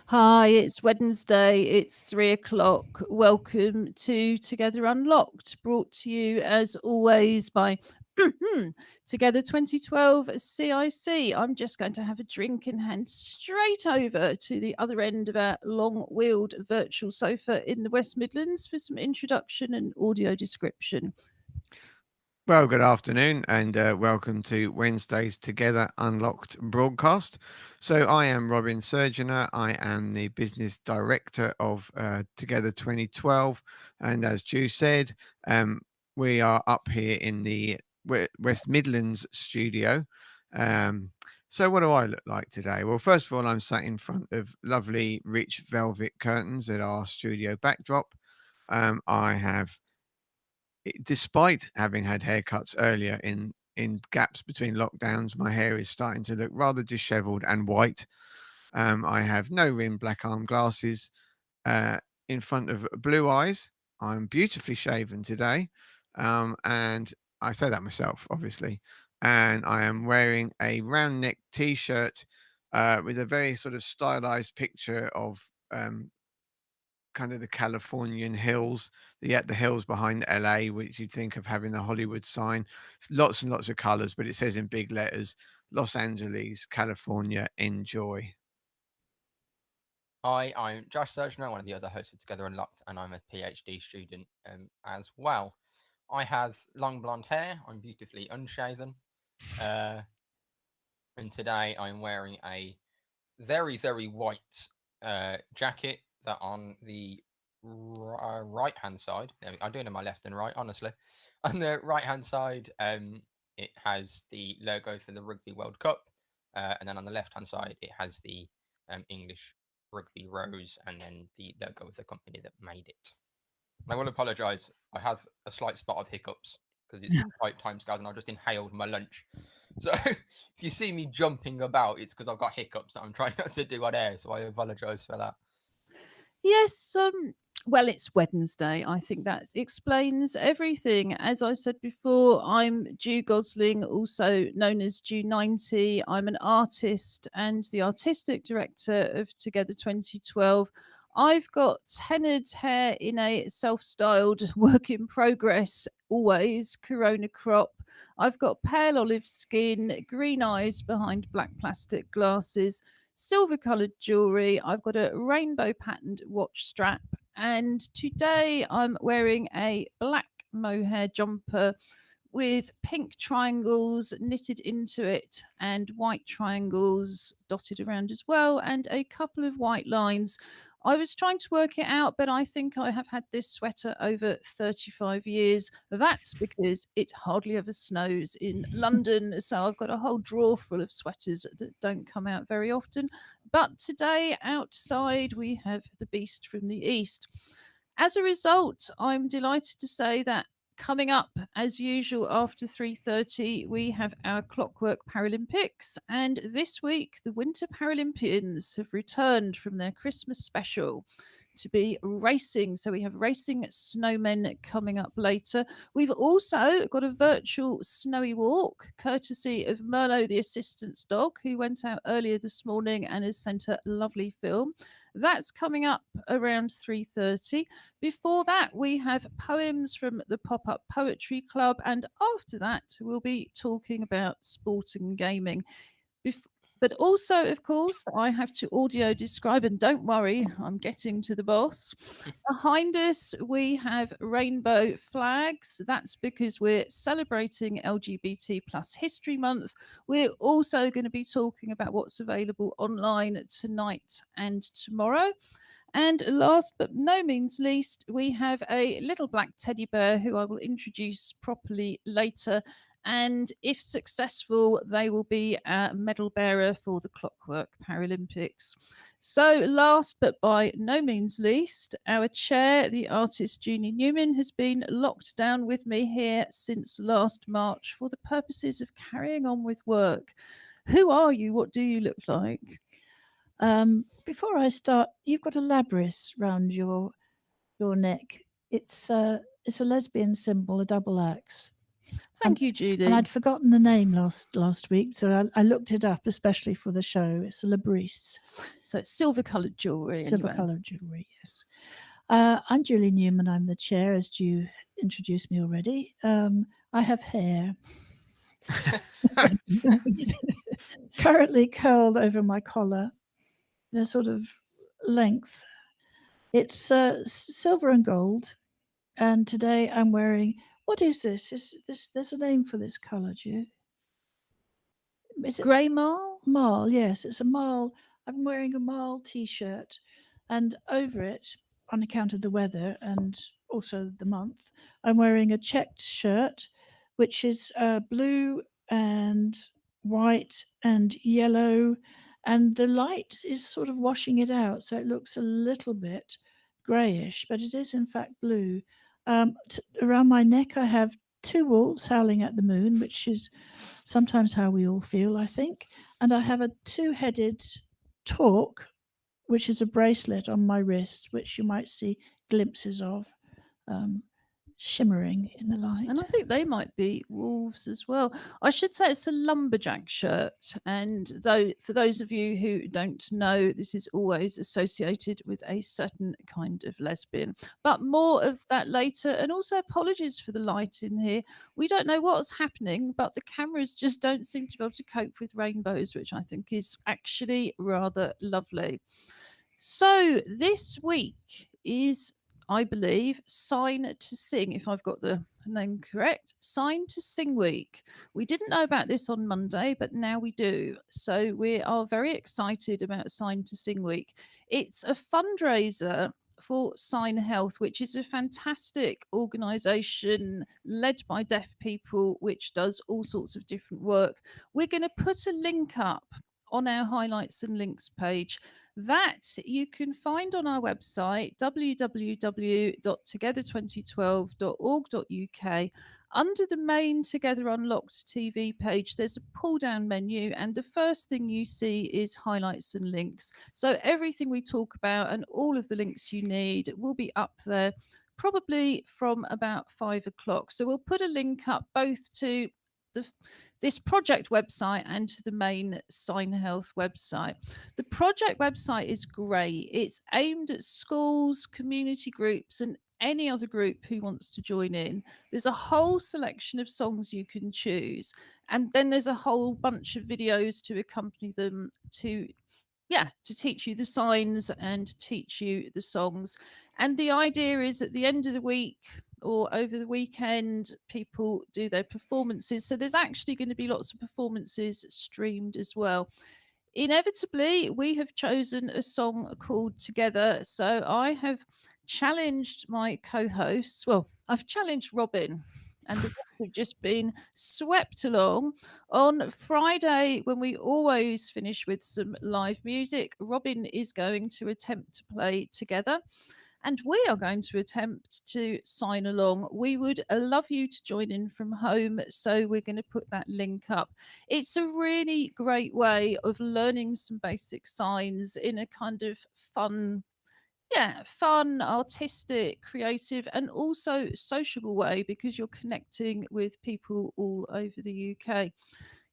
Hi, it's Wednesday. It's 3 o'clock. Welcome to Together Unlocked, brought to you as always by Together 2012 CIC. I'm just going to have a drink and hand straight over to the other end of our long wheeled virtual sofa in the West Midlands for some introduction and audio description. Well, good afternoon and welcome to Wednesday's Together Unlocked broadcast. So, I am Robin Surgener. I am the business director of Together 2012. And as Ju said, um, we are up here in the West Midlands studio. Um, so, what do I look like today? Well, first of all, I'm sat in front of lovely, rich velvet curtains at our studio backdrop. I have despite having had haircuts earlier in gaps between lockdowns, my hair is starting to look rather disheveled and white. I have no rimmed black arm glasses. Uh, in front of blue eyes, I'm beautifully shaven today, and I say that myself, obviously. And I am wearing a round neck T-shirt with a very sort of stylized picture of kind of the Californian hills, the hills behind LA, which you'd think of having the Hollywood sign. It's lots and lots of colors, but it says in big letters, Los Angeles, California, enjoy. Hi, I'm Josh Surgener, one of the other hosts of Together Unlocked, and I'm a PhD student as well. I have long blonde hair, I'm beautifully unshaven, uh, and today I'm wearing a very, very white jacket that on the right hand side, I'm doing it on my left and right, honestly. On the right hand side, it has the logo for the Rugby World Cup, and then on the left hand side, it has the English Rugby Rose and then the logo of the company that made it. And I will apologise, I have a slight spot of hiccups because it's tight timescales and I just inhaled my lunch. So if you see me jumping about, it's because I've got hiccups that I'm trying not to do on air. So I apologise for that. Yes, well, it's Wednesday. I think that explains everything. As I said before, I'm Jew Gosling, also known as Jew 90. I'm an artist and the artistic director of Together 2012. I've got tenured hair in a self styled work in progress, always Corona crop. I've got pale olive skin, green eyes behind black plastic glasses, silver coloured jewellery. I've got a rainbow patterned watch strap. And today I'm wearing a black mohair jumper with pink triangles knitted into it and white triangles dotted around as well, and a couple of white lines. I was trying to work it out, but I think I have had this sweater over 35 years. That's because it hardly ever snows in London. So I've got a whole drawer full of sweaters that don't come out very often. But today, outside, we have the beast from the east. As a result, I'm delighted to say that coming up as usual after 3:30 we have our Clockwork Paralympics, and this week the Winter Paralympians have returned from their Christmas special to be racing. So we have racing snowmen coming up later. We've also got a virtual snowy walk courtesy of Merlo the assistant's dog, who went out earlier this morning and has sent a lovely film. That's coming up around 3:30. Before that, we have poems from the Pop Up Poetry Club, and after that, we'll be talking about sport and gaming. Bef- but also, of course, I have to audio describe, and don't worry, I'm getting to the boss. Behind us, we have rainbow flags. That's because we're celebrating LGBT plus History Month. We're also going to be talking about what's available online tonight and tomorrow. And last but no means least, we have a little black teddy bear who I will introduce properly later. And if successful, they will be a medal bearer for the Clockwork Paralympics. So, last but by no means least, our chair, the artist Junie Newman, has been locked down with me here since last March for the purposes of carrying on with work. Who are you? What do you look like? Before I start, you've got a labris round your neck. It's a lesbian symbol, a double axe. Thank you, And Julie. I'd forgotten the name last week, so I looked it up, especially for the show. It's a Labrise, So it's silver-coloured jewellery. silver Anyway. coloured jewellery. Yes. I'm Julie Newman. I'm the chair, as you introduced me already. I have hair currently curled over my collar in a sort of length. It's silver and gold, and today I'm wearing. What is this? Is this? There's a name for this colour, do you? Is it Grey marl? marl? Yes, it's a marl. I'm wearing a marl t-shirt, and over it, on account of the weather and also the month, I'm wearing a checked shirt, which is blue and white and yellow, and the light is sort of washing it out, so it looks a little bit greyish, but it is in fact blue. Around my neck, I have two wolves howling at the moon, which is sometimes how we all feel, I think. And I have a two-headed torque, which is a bracelet on my wrist, which you might see glimpses of shimmering in the light. And I think they might be wolves as well. I should say it's a lumberjack shirt. And though for those of you who don't know, this is always associated with a certain kind of lesbian. But more of that later. And also apologies for the light in here. We don't know what's happening, but the cameras just don't seem to be able to cope with rainbows, which I think is actually rather lovely. So this week is, I believe, Sign to Sing, if I've got the name correct. Sign to Sing Week. We didn't know about this on Monday, but now we do. So we are very excited about Sign to Sing Week. It's a fundraiser for Sign Health, which is a fantastic organisation led by deaf people, which does all sorts of different work. We're going to put a link up on our highlights and links page that you can find on our website, www.together2012.org.uk. Under the main Together Unlocked TV page, there's a pull down menu, and the first thing you see is highlights and links. So everything we talk about and all of the links you need will be up there probably from about 5 o'clock. So we'll put a link up both to this project website and to the main Sign Health website. The project website is great. It's aimed at schools, community groups, and any other group who wants to join in. There's a whole selection of songs you can choose, and then there's a whole bunch of videos to accompany them to teach you the signs and teach you the songs. And the idea is at the end of the week or over the weekend, people do their performances. So there's actually going to be lots of performances streamed as well. Inevitably, we have chosen a song called Together. So I have challenged my co-hosts. Well, I've challenged Robin, and the rest have just been swept along. On Friday, when we always finish with some live music, Robin is going to attempt to play Together, and we are going to attempt to sign along. We would love you to join in from home, so we're going to put that link up. It's a really great way of learning some basic signs in a kind of fun, artistic, creative, and also sociable way, because you're connecting with people all over the UK.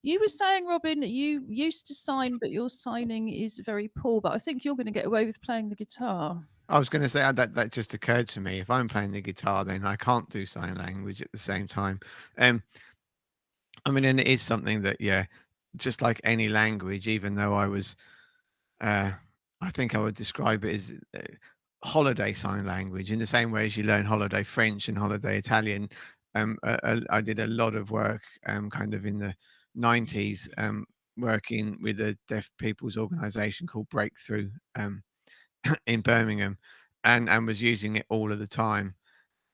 You were saying, Robin, you used to sign, but your signing is very poor. But I think you're going to get away with playing the guitar. I was going to say that just occurred to me. If I'm playing the guitar, then I can't do sign language at the same time. I mean, and it is something that, just like any language, even though I was, I think I would describe it as holiday sign language in the same way as you learn holiday French and holiday Italian. I did a lot of work, kind of in the 90s, working with a deaf people's organization called Breakthrough, in Birmingham, and was using it all of the time,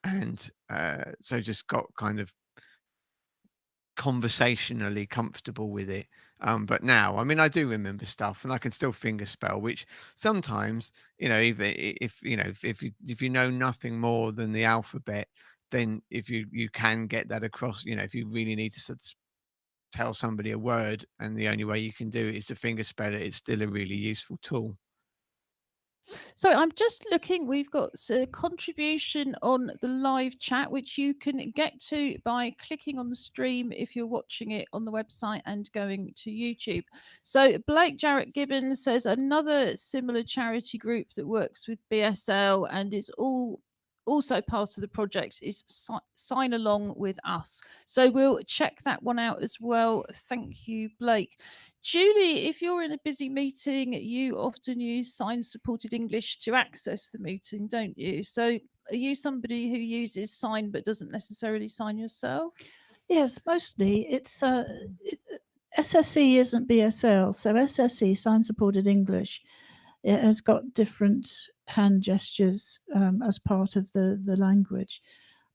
and so just got kind of conversationally comfortable with it. But now, I mean, I do remember stuff, and I can still finger spell, which sometimes, even if you know nothing more than the alphabet, then if you can get that across, if you really need to tell somebody a word, and the only way you can do it is to finger spell it, it's still a really useful tool. So I'm just looking, we've got a contribution on the live chat, which you can get to by clicking on the stream if you're watching it on the website and going to YouTube. So Blake Jarrett Gibbons says another similar charity group that works with BSL and is also part of the project is Sign Along With Us. So we'll check that one out as well. Thank you, Blake. Julie, if you're in a busy meeting, you often use sign supported English to access the meeting, don't you? So are you somebody who uses sign but doesn't necessarily sign yourself? Yes, mostly it's SSE isn't BSL, so SSE, sign supported English, it has got different hand gestures as part of the language.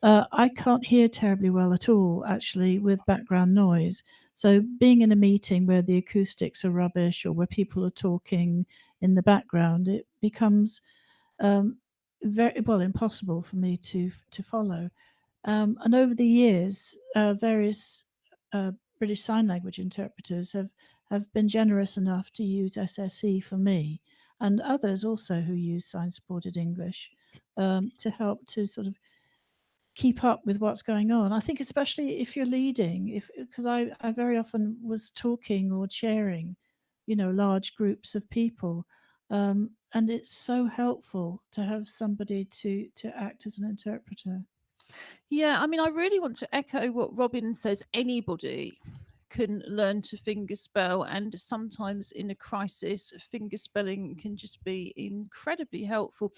I can't hear terribly well at all, actually, with background noise. So being in a meeting where the acoustics are rubbish or where people are talking in the background, it becomes very well impossible for me to follow. And over the years, various British Sign Language interpreters have been generous enough to use SSE for me, and others also who use sign supported English to help to sort of keep up with what's going on. I think especially if you're leading, if because I very often was talking or chairing, large groups of people, and it's so helpful to have somebody to act as an interpreter. Yeah, I mean, I really want to echo what Robin says. Anybody can learn to fingerspell, and sometimes in a crisis, fingerspelling can just be incredibly helpful.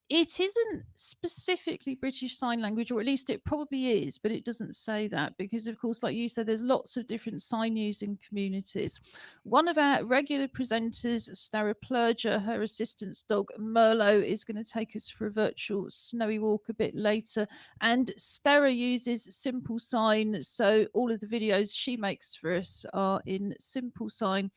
It isn't specifically British Sign Language, or at least it probably is, but it doesn't say that because, of course, like you said, there's lots of different sign using communities. One of our regular presenters, Stara Plurger, her assistant's dog Merlot, is going to take us for a virtual snowy walk a bit later. And Stara uses simple sign, so all of the videos she makes for us are in simple sign.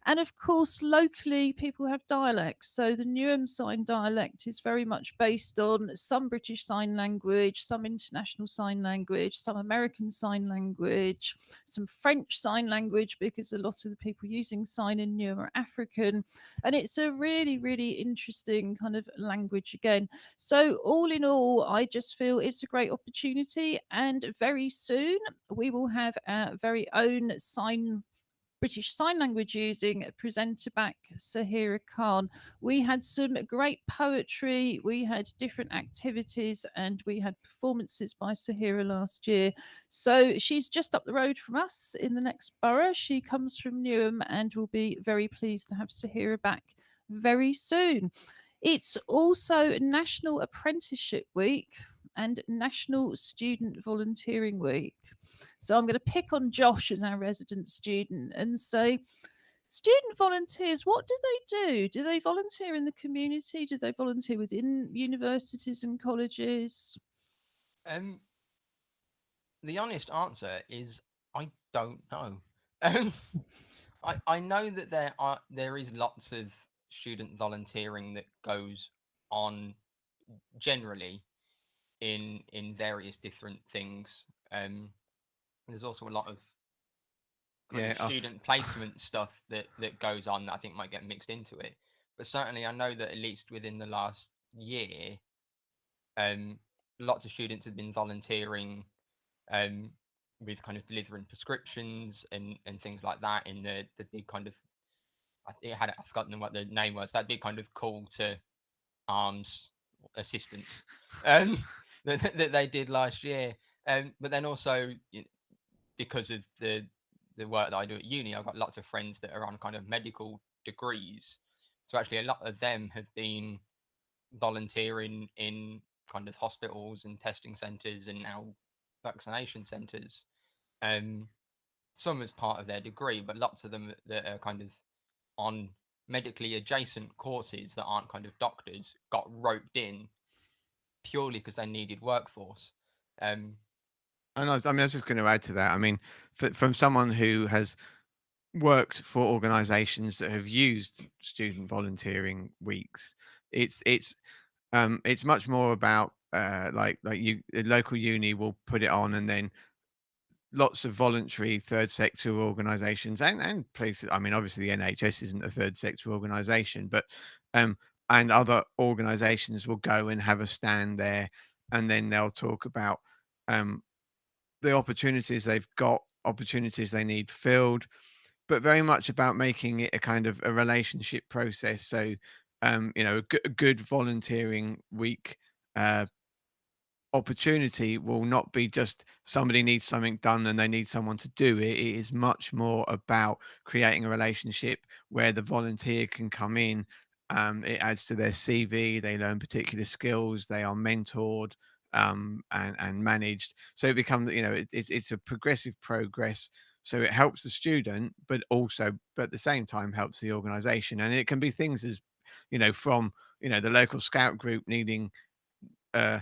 And of course, locally, people have dialects. So the Newham Sign dialect is very much based on some British Sign Language, some International Sign Language, some American Sign Language, some French Sign Language, because a lot of the people using sign in Newham are African. And it's a really, really interesting kind of language again. So, all in all, I just feel it's a great opportunity. And very soon, we will have our very own British Sign Language using presenter back, Sahira Khan. We had some great poetry, we had different activities, and we had performances by Sahira last year. So she's just up the road from us in the next borough. She comes from Newham, and we'll be very pleased to have Sahira back very soon. It's also National Apprenticeship Week and National Student Volunteering Week. So I'm going to pick on Josh as our resident student and say, student volunteers, what do they do? Do they volunteer in the community? Do they volunteer within universities and colleges? Um, the honest answer is I don't know. Um, I know that there is lots of student volunteering that goes on generally in various different things. There's also a lot of kind Yeah, of student placement stuff that goes on that I think might get mixed into it. But certainly, I know that at least within the last year, um, lots of students have been volunteering um, with kind of delivering prescriptions and things like that in the big kind of I've forgotten what the name was, that big kind of call to arms assistance that they did last year. But then also because of the work that I do at uni, I've got lots of friends that are on kind of medical degrees. So actually, a lot of them have been volunteering in kind of hospitals and testing centres and now vaccination centres. Um, some as part of their degree, but lots of them that are kind of on medically adjacent courses that aren't kind of doctors got roped in purely because they needed workforce. Um, and I was just going to add to that. I mean, from someone who has worked for organisations that have used student volunteering weeks, it's much more about like you, the local uni will put it on, and then lots of voluntary third sector organisations and places. I mean, obviously the NHS isn't a third sector organisation, but and other organizations will go and have a stand there, and then they'll talk about the opportunities they've got, opportunities they need filled, but very much about making it a kind of a relationship process. So, a good volunteering week uh, opportunity will not be just somebody needs something done and they need someone to do it. It is much more about creating a relationship where the volunteer can come in. It adds to their CV. They learn particular skills. They are mentored and managed. So it becomes, it's a progressive progress. So it helps the student, but also, but at the same time, helps the organization. And it can be things as, from, the local scout group needing uh,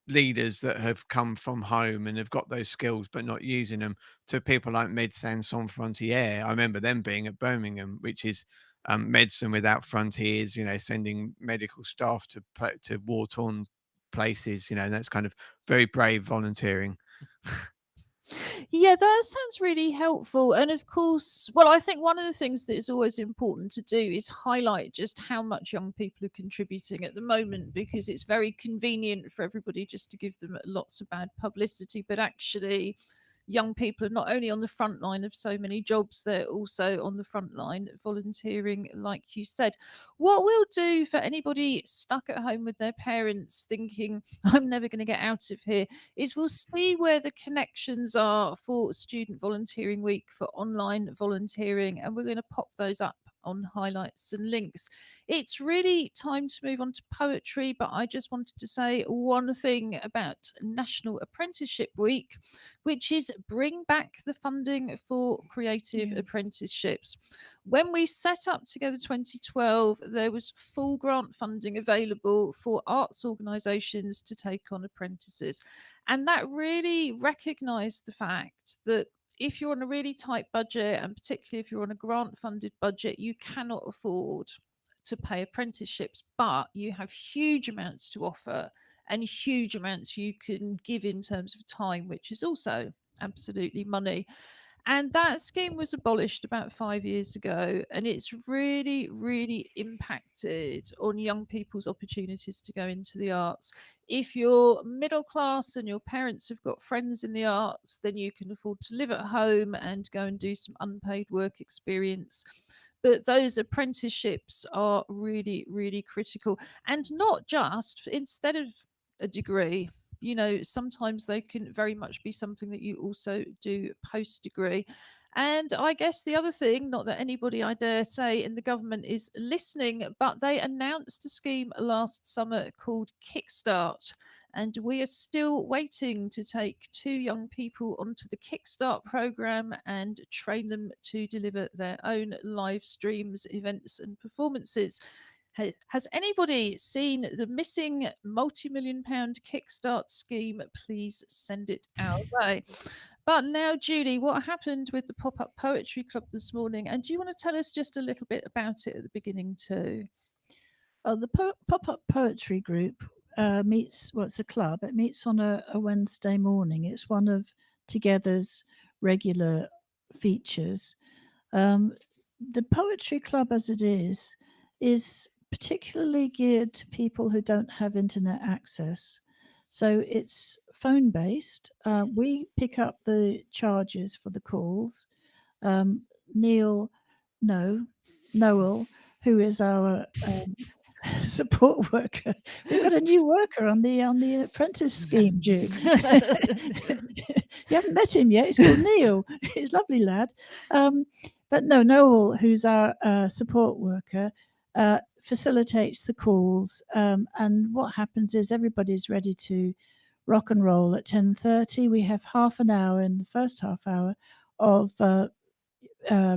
leaders that have come from home and have got those skills but not using them, to people like Médecins Sans Frontières. I remember them being at Birmingham, which is Medicine Without Frontiers, sending medical staff to war-torn places. That's kind of very brave volunteering. Yeah, that sounds really helpful. And of course, well, I think one of the things that is always important to do is highlight just how much young people are contributing at the moment, because it's very convenient for everybody just to give them lots of bad publicity. But actually, young people are not only on the front line of so many jobs, they're also on the front line volunteering, like you said. What we'll do for anybody stuck at home with their parents thinking, I'm never going to get out of here, is we'll see where the connections are for Student Volunteering Week for online volunteering, and we're going to pop those up on highlights and links. It's really time to move on to poetry, but I just wanted to say one thing about National Apprenticeship Week, which is bring back the funding for creative apprenticeships. When we set up Together 2012, there was full grant funding available for arts organisations to take on apprentices. And that really recognised the fact that if you're on a really tight budget, and particularly if you're on a grant funded budget, you cannot afford to pay apprenticeships, but you have huge amounts to offer and huge amounts you can give in terms of time, which is also absolutely money. And that scheme was abolished about 5 years ago, and it's really, really impacted on young people's opportunities to go into the arts. If you're middle class and your parents have got friends in the arts, then you can afford to live at home and go and do some unpaid work experience. But those apprenticeships are really, really critical. And not just instead of a degree, sometimes they can very much be something that you also do post degree. And I guess the other thing, not that anybody, I dare say, in the government is listening, but they announced a scheme last summer called Kickstart. And we are still waiting to take 2 young people onto the Kickstart program and train them to deliver their own live streams, events, and performances. Has anybody seen the missing multi-million pound Kickstart scheme? Please send it our way. But now, Julie, what happened with the Pop-Up Poetry Club this morning? And do you want to tell us just a little bit about it at the beginning too? Oh, the Pop-Up Poetry Group meets, well, it's a club. It meets on a Wednesday morning. It's one of Together's regular features. The Poetry Club, as it is particularly geared to people who don't have internet access. So it's phone based. We pick up the charges for the calls. Noel, who is our support worker. We've got a new worker on the apprentice scheme, Jude. You haven't met him yet. He's called Neil. He's a lovely lad. But no, Noel, who's our support worker, facilitates the calls. And what happens is everybody's ready to rock and roll at 10:30. We have half an hour in the first half hour of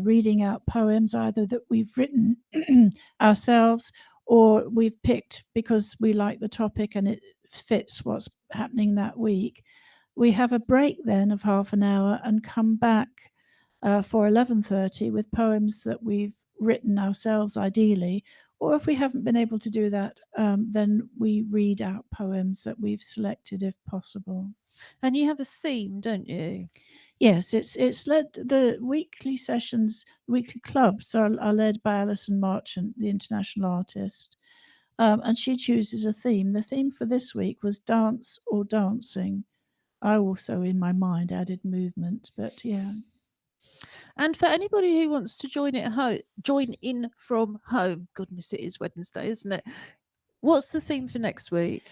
reading out poems either that we've written ourselves or we've picked because we like the topic and it fits what's happening that week. We have a break then of half an hour and come back for 11:30 with poems that we've written ourselves ideally, or if we haven't been able to do that, then we read out poems that we've selected if possible. And you have a theme, don't you? Yes, it's led, the weekly sessions, weekly clubs are led by Alison Marchant, the international artist. And she chooses a theme. The theme for this week was dance or dancing. I also, in my mind, added movement, but yeah. And for anybody who wants to join in from home, goodness, it is Wednesday, isn't it? What's the theme for next week?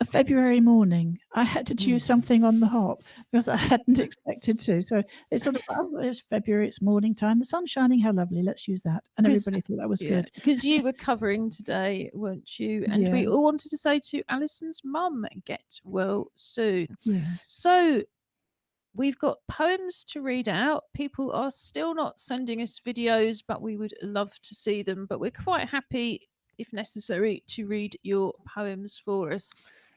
A February morning. I had to choose something on the hop because I hadn't expected to. So it's sort of, oh, it's February, it's morning time, the sun's shining, how lovely, let's use that. And 'Cause- everybody thought that was Yeah, good. because you were covering today, weren't you? And we Yeah. all wanted to say to Alison's mum, get well soon. Yes. So we've got poems to read out. People are still not sending us videos, but we would love to see them. But we're quite happy, if necessary, to read your poems for us.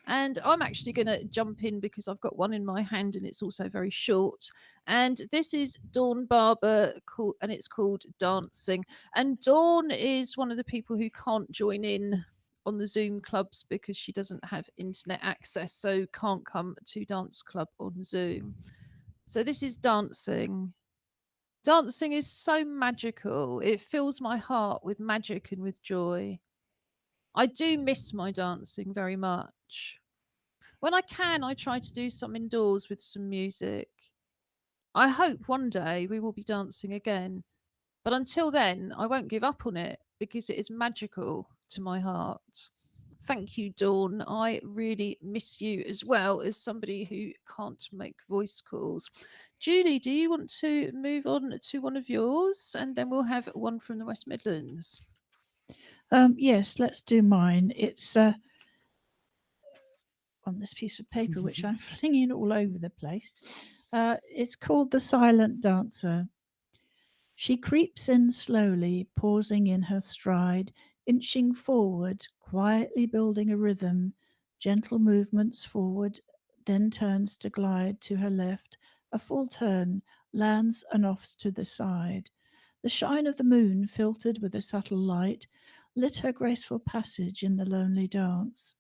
And I'm actually going to jump in because I've got one in my hand and it's also very short. And this is Dawn Barber, and it's called Dancing. And Dawn is one of the people who can't join in on the Zoom clubs because she doesn't have internet access, so can't come to Dance Club on Zoom. So this is Dancing. Dancing is so magical. It fills my heart with magic and with joy. I do miss my dancing very much. When I can, I try to do some indoors with some music. I hope one day we will be dancing again. But until then, I won't give up on it because it is magical to my heart. Thank you, Dawn. I really miss you as well as somebody who can't make voice calls. Julie, do you want to move on to one of yours? And then we'll have one from the West Midlands. Yes, let's do mine. It's on this piece of paper, which I'm flinging all over the place. It's called The Silent Dancer. She creeps in slowly, pausing in her stride, inching forward, quietly building a rhythm, gentle movements forward, then turns to glide to her left, a full turn, lands and offs to the side. The shine of the moon, filtered with a subtle light, lit her graceful passage in the lonely dance.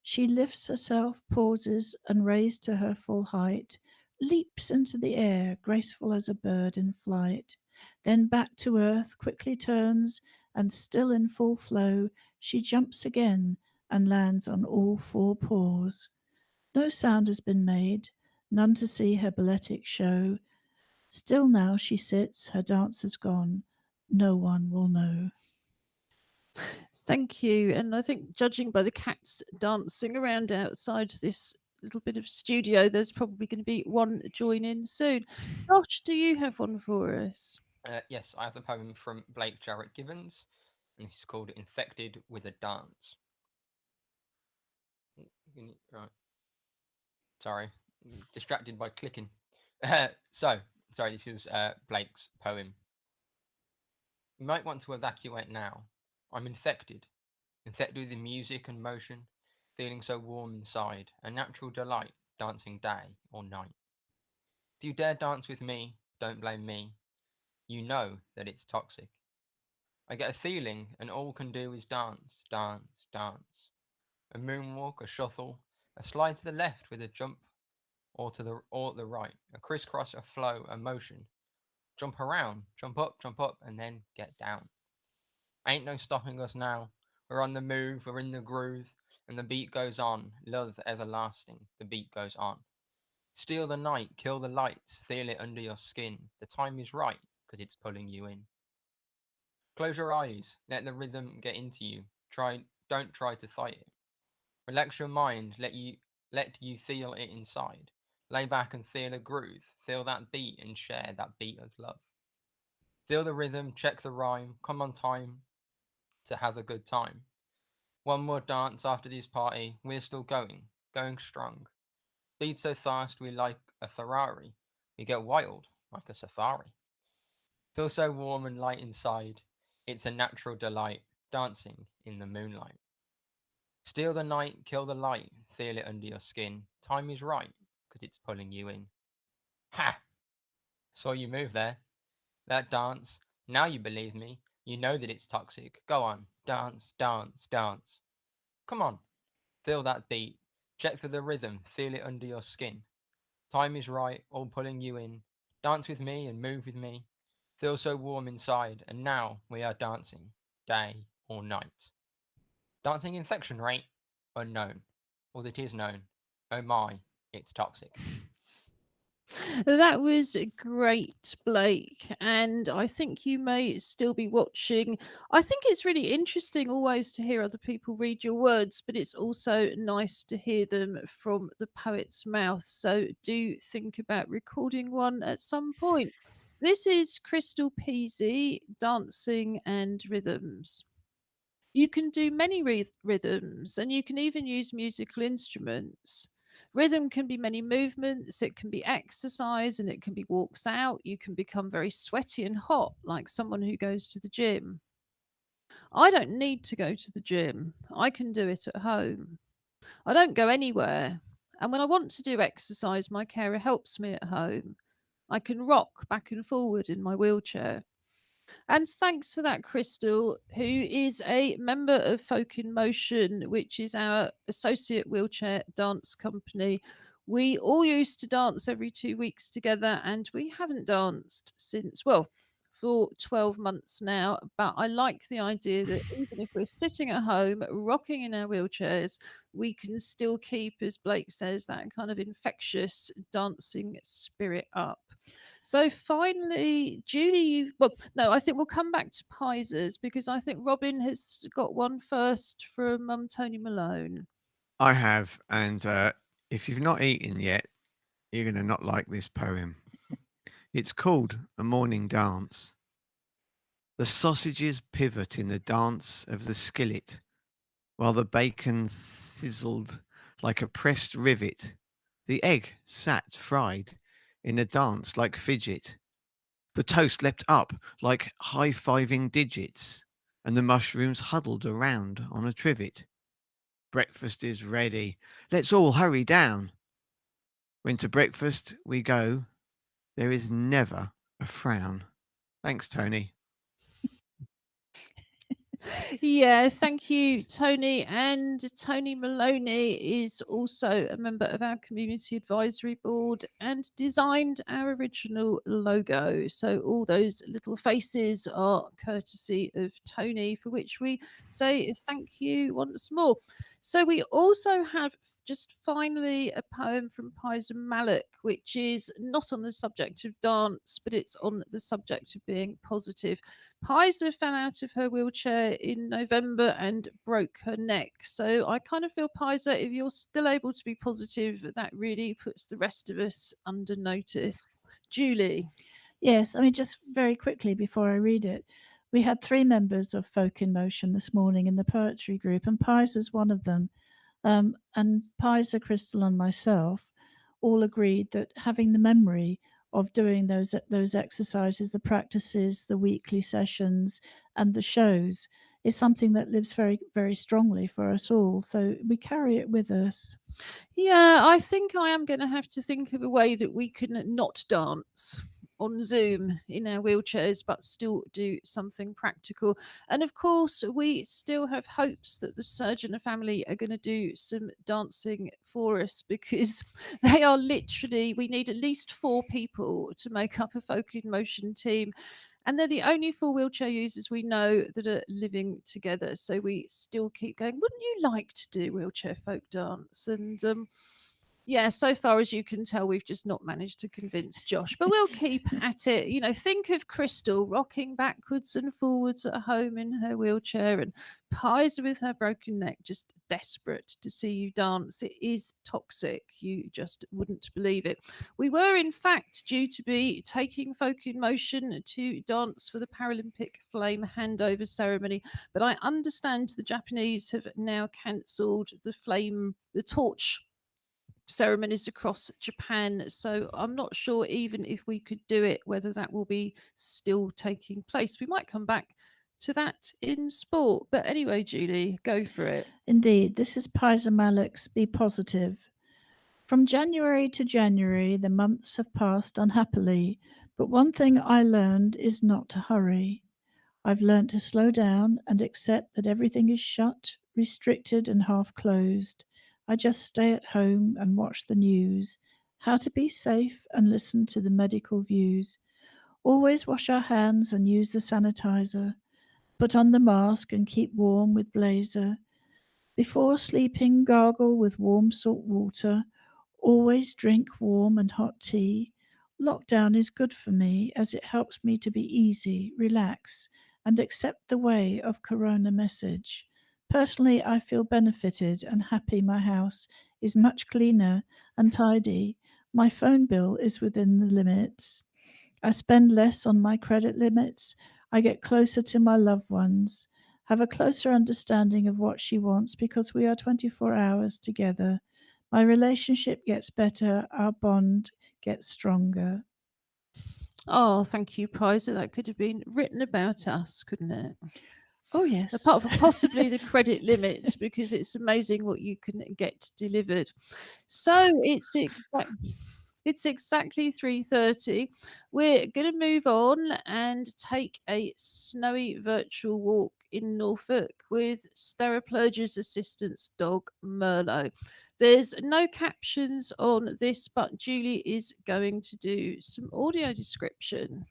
She lifts herself, pauses, and raised to her full height, leaps into the air, graceful as a bird in flight. Then back to earth, quickly turns, and still in full flow, she jumps again and lands on all four paws. No sound has been made, none to see her balletic show. Still now she sits, her dancer's gone, no one will know. Thank you. And I think, judging by the cats dancing around outside this little bit of studio, there's probably going to be one join in soon. Josh, do you have one for us? Yes, I have a poem from Blake Jarrett Givens, and this is called Infected with a Dance. Right. Sorry, distracted by clicking. Sorry, this was Blake's poem. You might want to evacuate now. I'm infected with the music and motion, feeling so warm inside, a natural delight, dancing day or night. If you dare dance with me, don't blame me. You know that it's toxic. I get a feeling, and all can do is dance, dance, dance. A moonwalk, a shuffle, a slide to the left with a jump, or to the right, a crisscross, a flow, a motion. Jump around, jump up, and then get down. Ain't no stopping us now. We're on the move, we're in the groove, and the beat goes on. Love everlasting, the beat goes on. Steal the night, kill the lights, feel it under your skin. The time is right, 'cause it's pulling you in. Close your eyes, let the rhythm get into you. Don't try to fight it. Relax your mind, let you feel it inside. Lay back and feel a groove. Feel that beat and share that beat of love. Feel the rhythm, check the rhyme, come on time to have a good time. One more dance after this party, we're still going strong. Beat so fast we like a Ferrari. We get wild like a safari. Feel so warm and light inside. It's a natural delight, dancing in the moonlight. Steal the night, kill the light, feel it under your skin. Time is right, 'cause it's pulling you in. Ha! Saw you move there. That dance. Now you believe me. You know that it's toxic. Go on. Dance, dance, dance. Come on. Feel that beat. Check for the rhythm. Feel it under your skin. Time is right, all pulling you in. Dance with me and move with me. Feel so warm inside, and now we are dancing, day or night. Dancing infection rate unknown. Well, it is known. Oh my, it's toxic. That was great, Blake. And I think you may still be watching. I think it's really interesting always to hear other people read your words, but it's also nice to hear them from the poet's mouth. So do think about recording one at some point. This is Crystal Peasy, Dancing and Rhythms. You can do many rhythms, and you can even use musical instruments. Rhythm can be many movements, it can be exercise, and it can be walks out. You can become very sweaty and hot, like someone who goes to the gym. I don't need to go to the gym, I can do it at home. I don't go anywhere. And when I want to do exercise, my carer helps me at home. I can rock back and forward in my wheelchair. And thanks for that, Crystal, who is a member of Folk in Motion, which is our associate wheelchair dance company. We all used to dance every 2 weeks together, and we haven't danced since, well, for 12 months now. But I like the idea that even if we're sitting at home, rocking in our wheelchairs, we can still keep, as Blake says, that kind of infectious dancing spirit up. So finally, Julie, well, no, I think we'll come back to Pisers because I think Robin has got one first from Tony Malone. I have, and if you've not eaten yet, you're going to not like this poem. It's called A Morning Dance. The sausages pivot in the dance of the skillet, while the bacon sizzled like a pressed rivet. The egg sat fried in a dance like fidget. The toast leapt up like high-fiving digits, and the mushrooms huddled around on a trivet. Breakfast is ready. Let's all hurry down. When to breakfast we go, there is never a frown. Thanks, Tony. Yeah, thank you, Tony. And Tony Maloney is also a member of our community advisory board and designed our original logo. So all those little faces are courtesy of Tony, for which we say thank you once more. So we also have just finally a poem from Pizer Malik, which is not on the subject of dance, but it's on the subject of being positive. Pizer fell out of her wheelchair in November and broke her neck. So I kind of feel, Pizer, if you're still able to be positive, that really puts the rest of us under notice. Julie. Yes, I mean, just very quickly before I read it, we had 3 members of Folk in Motion this morning in the poetry group, and Pies is one of them. And Pies, Crystal, and myself all agreed that having the memory of doing those exercises, the practices, the weekly sessions, and the shows is something that lives very, very strongly for us all. So we carry it with us. Yeah, I think I am going to have to think of a way that we can not dance on Zoom in our wheelchairs, but still do something practical. And of course, we still have hopes that the surgeon and family are going to do some dancing for us because they are literally, we need at least 4 people to make up a Folk in Motion team. And they're the only 4 wheelchair users we know that are living together. So we still keep going, wouldn't you like to do wheelchair folk dance? And yeah, so far as you can tell, we've just not managed to convince Josh, but we'll keep at it. You know, think of Crystal rocking backwards and forwards at home in her wheelchair, and Pizer with her broken neck, just desperate to see you dance. It is toxic. You just wouldn't believe it. We were, in fact, due to be taking Folk in Motion to dance for the Paralympic flame handover ceremony, but I understand the Japanese have now cancelled the torch ceremonies across Japan. So I'm not sure even if we could do it, whether that will be still taking place. We might come back to that in sport. But anyway, Julie, go for it. Indeed, this is Pizer Malik's Be Positive. From January to January, the months have passed unhappily, but one thing I learned is not to hurry. I've learned to slow down and accept that everything is shut, restricted, and half closed. I just stay at home and watch the news, how to be safe and listen to the medical views. Always wash our hands and use the sanitizer. Put on the mask and keep warm with blazer. Before sleeping, gargle with warm salt water. Always drink warm and hot tea. Lockdown is good for me as it helps me to be easy, relax, and accept the way of Corona message. Personally, I feel benefited and happy my house is much cleaner and tidy. My phone bill is within the limits. I spend less on my credit limits. I get closer to my loved ones, have a closer understanding of what she wants because we are 24 hours together. My relationship gets better, our bond gets stronger. Oh, thank you, Prizer. That could have been written about us, couldn't it? Oh, yes. Apart from possibly the credit limit, because it's amazing what you can get delivered. So it's exactly 3:30. We're going to move on and take a snowy virtual walk in Norfolk with Steroplogia's assistant's dog Merlot. There's no captions on this, but Julie is going to do some audio description.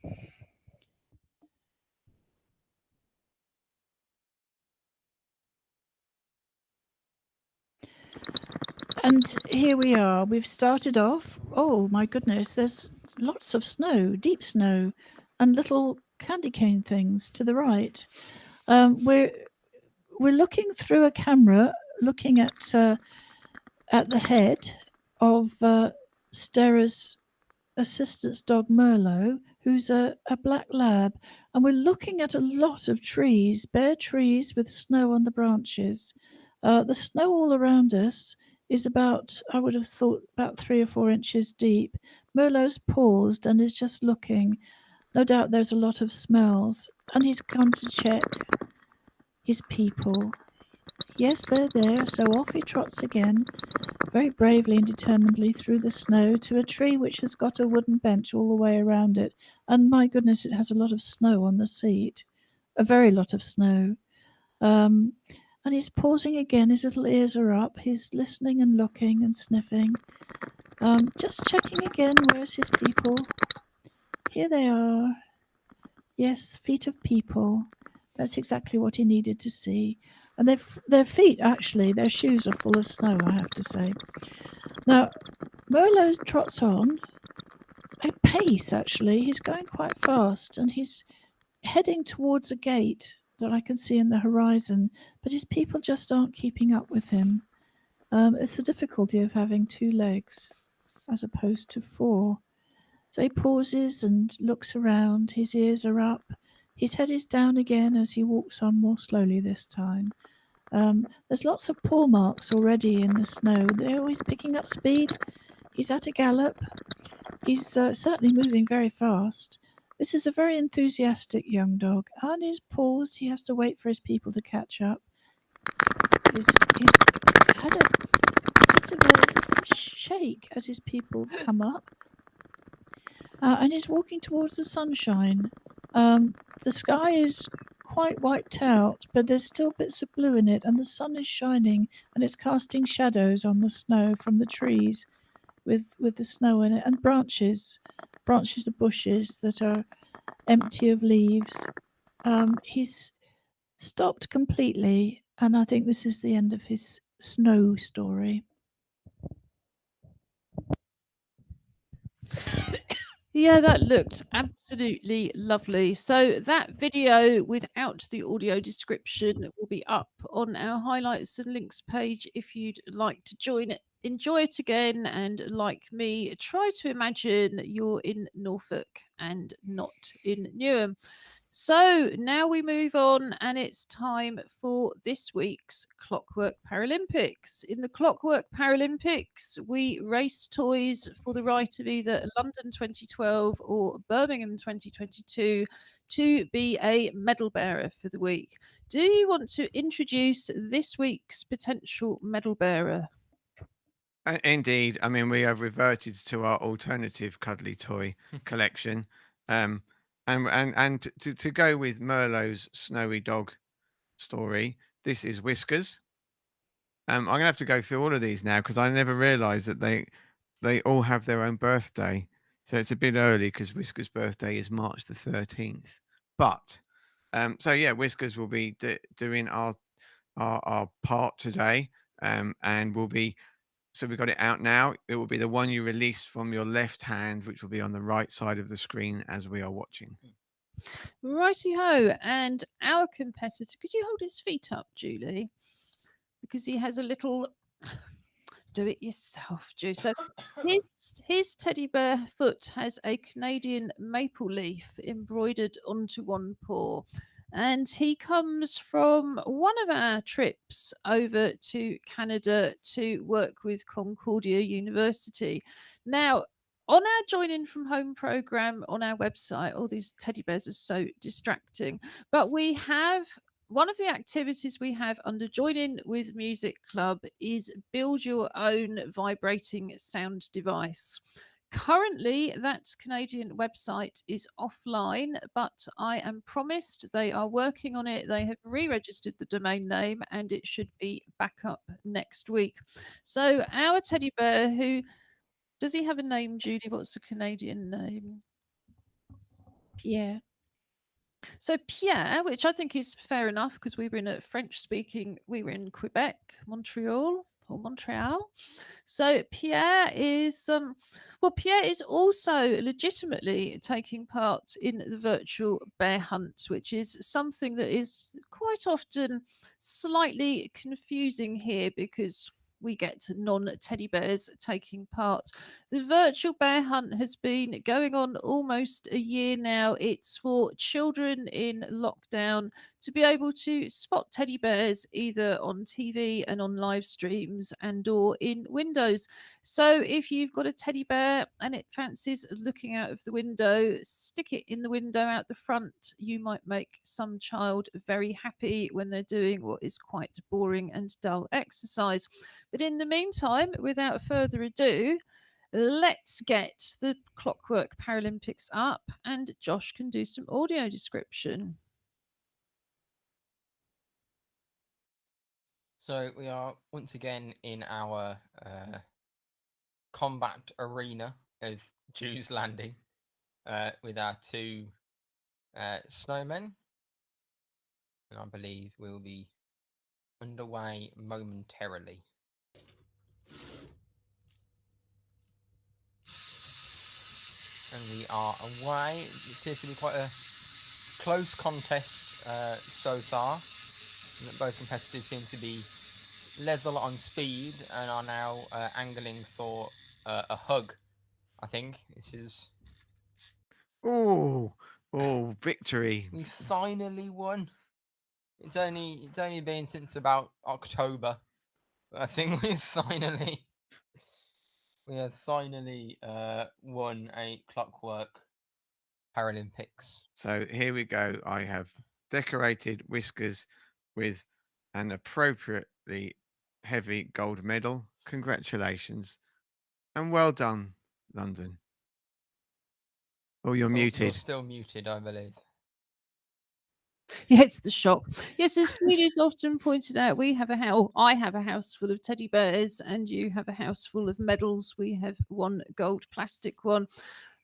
And here we are. We've started off. Oh my goodness, there's lots of snow, deep snow, and little candy cane things to the right. We're looking through a camera, looking at the head of Stera's assistant's dog Merlot, who's a black lab, and we're looking at a lot of trees, bare trees with snow on the branches. The snow all around us is about, I would have thought, about 3 or 4 inches deep. Merlot's paused and is just looking. No doubt there's a lot of smells, and he's gone to check his people. Yes, they're there, so off he trots again, very bravely and determinedly through the snow to a tree which has got a wooden bench all the way around it. And my goodness, it has a lot of snow on the seat, a very lot of snow. And he's pausing again, his little ears are up, he's listening and looking and sniffing. Just checking again, where's his people? Here they are. Yes, feet of people. That's exactly what he needed to see. And their feet, actually, their shoes are full of snow, I have to say. Now, Merlot trots on a pace, actually. He's going quite fast and he's heading towards a gate that I can see in the horizon, but his people just aren't keeping up with him. It's the difficulty of having 2 legs as opposed to 4. So he pauses and looks around. His ears are up. His head is down again as he walks on more slowly this time. There's lots of paw marks already in the snow. They're always picking up speed. He's at a gallop. He's certainly moving very fast. This is a very enthusiastic young dog. On his paws, he has to wait for his people to catch up. He's had a bit of a shake as his people come up. And he's walking towards the sunshine. The sky is quite wiped out, but there's still bits of blue in it, and the sun is shining, and it's casting shadows on the snow from the trees with the snow in it, and branches of bushes that are empty of leaves. He's stopped completely, and I think this is the end of his snow story. Yeah, that looked absolutely lovely. So that video without the audio description will be up on our highlights and links page if you'd like to join it. Enjoy it again, and like me, try to imagine you're in Norfolk and not in Newham. So now we move on, and it's time for this week's Clockwork Paralympics. In the Clockwork Paralympics, we race toys for the right of either London 2012 or Birmingham 2022 to be a medal bearer for the week. Do you want to introduce this week's potential medal bearer? Indeed. I mean, we have reverted to our alternative cuddly toy collection. And to go with Merlot's snowy dog story, this is Whiskers. I'm gonna have to go through all of these now because I never realised that they all have their own birthday. So it's a bit early because Whiskers' birthday is March the 13th. But so yeah, Whiskers will be doing our our part today, and will be. So we've got it out now. It will be the one you release from your left hand, which will be on the right side of the screen as we are watching. Righty ho. And our competitor, could you hold his feet up, Julie? Because he has a little do it yourself, Ju. So his teddy bear foot has a Canadian maple leaf embroidered onto one paw. And he comes from one of our trips over to Canada to work with Concordia University. Now, on our Join In From Home program on our website, all these teddy bears are so distracting, but we have one of the activities we have under Join In with Music Club is build your own vibrating sound device. Currently, that Canadian website is offline, but I am promised they are working on it. They have re registered the domain name and it should be back up next week. So, our teddy bear, who does he have a name, Judy? What's the Canadian name? Pierre. So Pierre, which I think is fair enough because we were in a we were in Quebec, Montreal or Montreal. So Pierre is Pierre is also legitimately taking part in the virtual bear hunt, which is something that is quite often slightly confusing here because we get non-teddy bears taking part. The virtual bear hunt has been going on almost a year now. It's for children in lockdown to be able to spot teddy bears either on TV and on live streams and or in windows. So if you've got a teddy bear and it fancies looking out of the window, stick it in the window out the front. You might make some child very happy when they're doing what is quite boring and dull exercise. But in the meantime, without further ado, let's get the Clockwork Paralympics up and Josh can do some audio description. So we are once again in our combat arena of Jew's Landing with our two snowmen. And I believe we'll be underway momentarily. And we are away. It appears to be quite a close contest so far. Both competitors seem to be level on speed and are now angling for a hug. I think this is. Oh, victory! We finally won. It's only been since about October. I think we have finally won a Clockwork Paralympics. So here we go. I have decorated Whiskers with an appropriately heavy gold medal. Congratulations. And well done, London. Oh, you're muted. You're still muted, I believe. Yeah, it's the shock. Yes, as Julia's often pointed out, I have a house full of teddy bears and you have a house full of medals. We have one gold plastic one.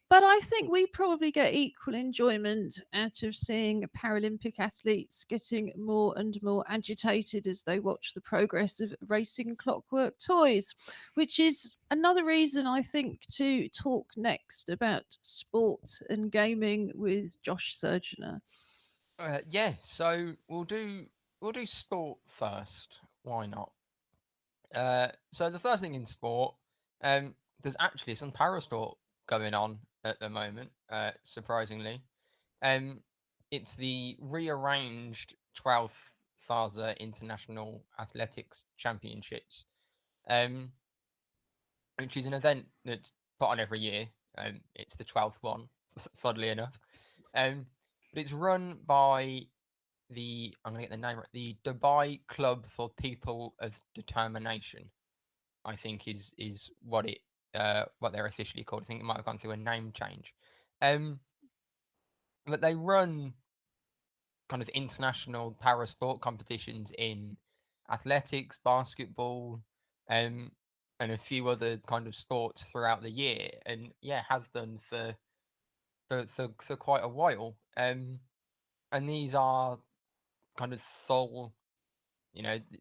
But I think we probably get equal enjoyment out of seeing Paralympic athletes getting more and more agitated as they watch the progress of racing clockwork toys, which is another reason I think to talk next about sport and gaming with Josh Surgener. Yeah, so we'll do sport first. Why not? So the first thing in sport, there's actually some parasport going on at the moment. Surprisingly, it's the rearranged 12th FASA International Athletics Championships, which is an event that's put on every year. It's the 12th one, funnily enough. But it's run by I'm going to get the name right, the Dubai Club for People of Determination, I think is what they're officially called. I think it might have gone through a name change. But they run kind of international parasport competitions in athletics, basketball, and a few other kind of sports throughout the year, and yeah, have done for quite a while. And these are kind of full,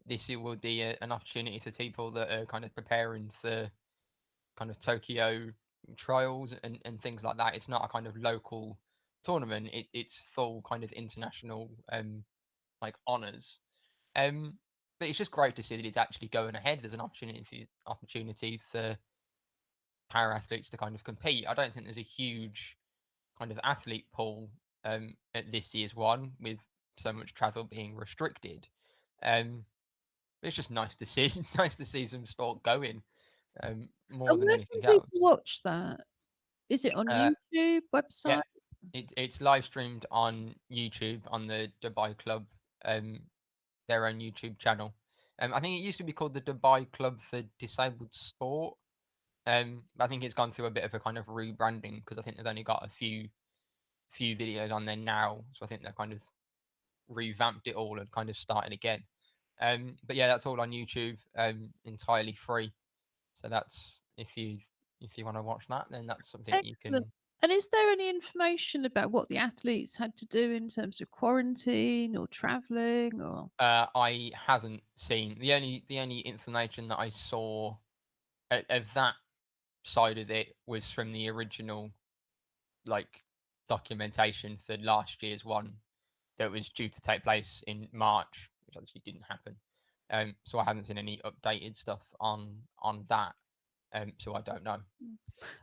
this will be an opportunity for people that are kind of preparing for kind of Tokyo trials and things like that. It's not a kind of local tournament. It's full kind of international like honors. But it's just great to see that it's actually going ahead. There's an opportunity for para athletes to kind of compete. I don't think there's a huge kind of athlete pool at this year's one with so much travel being restricted. But it's just nice to see nice to see some sport going more And than where can anything people else. watch that? Is it on Uh, YouTube, yeah, website? it's live streamed on YouTube on the Dubai Club, um, their own YouTube channel. I think it used to be called the Dubai Club for Disabled Sport. I think it's gone through a bit of a kind of rebranding because I think they've only got a few videos on there now. So I think they've kind of revamped it all and kind of started again. But yeah, that's all on YouTube, entirely free. So that's if you want to watch that, then that's something you Excellent. can. And is there any information about what the athletes had to do in terms of quarantine or traveling or? I haven't seen the only information that I saw of that side of it was from the original like documentation for last year's one that was due to take place in March, which obviously didn't happen. So I haven't seen any updated stuff on that. So I don't know.